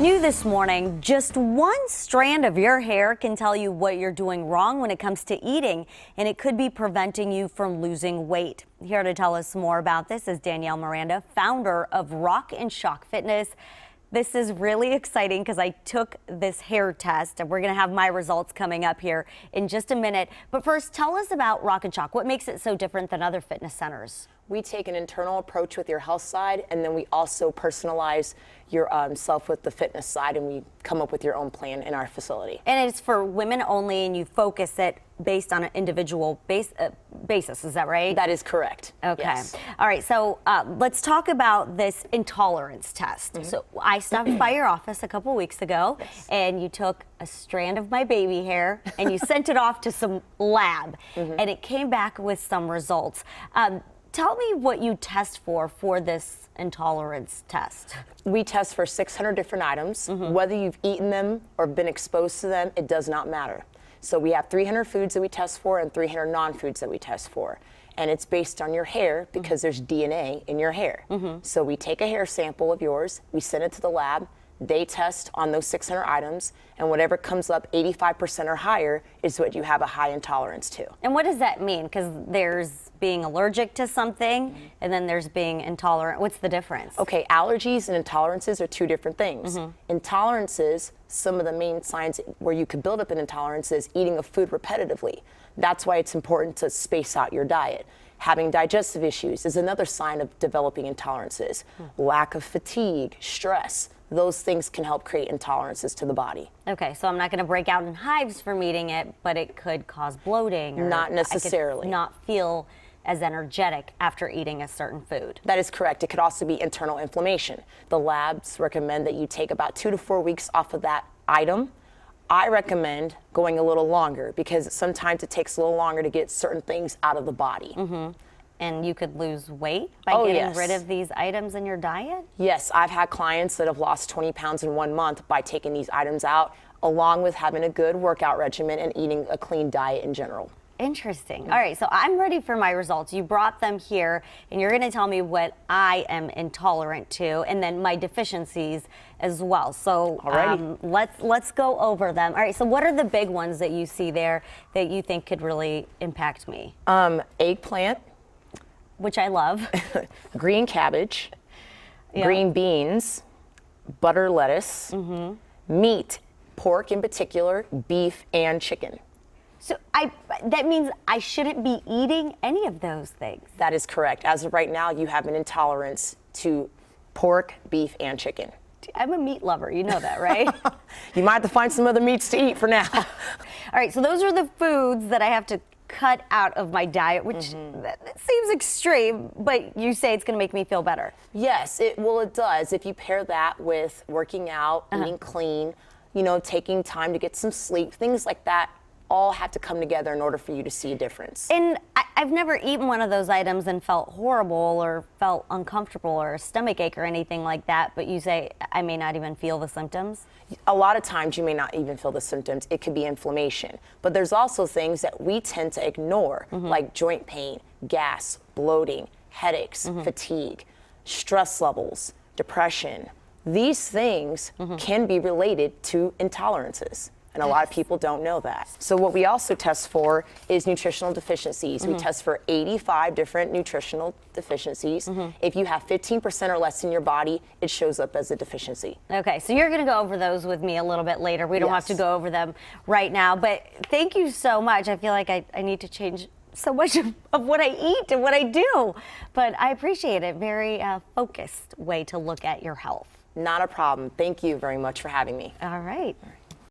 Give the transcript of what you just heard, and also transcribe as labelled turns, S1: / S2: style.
S1: New this morning, just one strand of your hair can tell you what you're doing wrong when it comes to eating, and it could be preventing you from losing weight. Here to tell us more about this is Danielle Miranda, founder of Rock and Shock Fitness. This is really exciting because I took this hair test, and we're going to have my results coming up here in just a minute. But first, tell us about Rock and Shock. What makes it so different than other fitness centers?
S2: We take an internal approach with your health side, and then we also personalize your self with the fitness side, and we come up with your own plan in our facility.
S1: And it's for women only, and you focus it based on an individual basis, is that right?
S2: That is correct.
S1: Okay.
S2: Yes.
S1: All right, so let's talk about this intolerance test.
S2: Mm-hmm.
S1: So I stopped by your office a couple weeks ago,
S2: Yes.
S1: and you took a strand of my baby hair, and you sent it off to some lab, and it came back with some results. Tell me what you test for this intolerance test.
S2: We test for 600 different items. Whether you've eaten them or been exposed to them, it does not matter. So we have 300 foods that we test for and 300 non-foods that we test for. And it's based on your hair because there's DNA in your hair. So we take a hair sample of yours, we send it to the lab, they test on those 600 items, and whatever comes up 85% or higher is what you have a high intolerance to.
S1: And what does that mean? Because there's being allergic to something, and then there's being intolerant. What's the difference?
S2: Okay, allergies and intolerances are two different things. Intolerances, some of the main signs where you could build up an intolerance is eating a food repetitively. That's why it's important to space out your diet. Having digestive issues is another sign of developing intolerances. Lack of fatigue, stress, those things can help create intolerances to the body.
S1: Okay, so I'm not going to break out in hives from eating it, but it could cause bloating. Or
S2: Not necessarily.
S1: I could not feel as energetic after eating a certain food.
S2: That is correct. It could also be internal inflammation. The labs recommend that you take about 2 to 4 weeks off of that item. I recommend going a little longer because sometimes it takes a little longer to get certain things out of the body.
S1: And you could lose weight by
S2: Oh,
S1: getting
S2: yes.
S1: rid of these items in your diet?
S2: Yes, I've had clients that have lost 20 pounds in 1 month by taking these items out, along with having a good workout regimen and eating a clean diet in general.
S1: Interesting. All right, so I'm ready for my results. You brought them here, and you're going to tell me what I am intolerant to, and then my deficiencies as well. So let's go over them. All right, so what are the big ones that you see there that you think could really impact me?
S2: Eggplant,
S1: Which I love.
S2: green cabbage,
S1: Yeah.
S2: green beans, butter lettuce, meat, pork in particular, beef, and chicken.
S1: So that means I shouldn't be eating any of those things.
S2: That is correct. As of right now, you have an intolerance to pork, beef, and chicken.
S1: I'm a meat lover, you know that, right?
S2: You might have to find some other meats to eat for now.
S1: All right, so those are the foods that I have to cut out of my diet, which that seems extreme, but you say it's going to make me feel better.
S2: Yes, it does. If you pair that with working out, eating clean, taking time to get some sleep, things like that all have to come together in order for you to see a difference.
S1: And I've never eaten one of those items and felt horrible or felt uncomfortable or a stomach ache or anything like that, but you say I may not even feel the symptoms?
S2: A lot of times you may not even feel the symptoms. It could be inflammation. But there's also things that we tend to ignore, like joint pain, gas, bloating, headaches, fatigue, stress levels, depression. These things can be related to intolerances. And a lot of people don't know that. So what we also test for is nutritional deficiencies. We test for 85 different nutritional deficiencies. If you have 15% or less in your body, it shows up as a deficiency.
S1: Okay, so you're going to go over those with me a little bit later. We don't have to go over them right now, but thank you so much. I feel like I need to change so much of what I eat and what I do, but I appreciate it. Very focused way to look at your health.
S2: Not a problem. Thank you very much for having me.
S1: All right.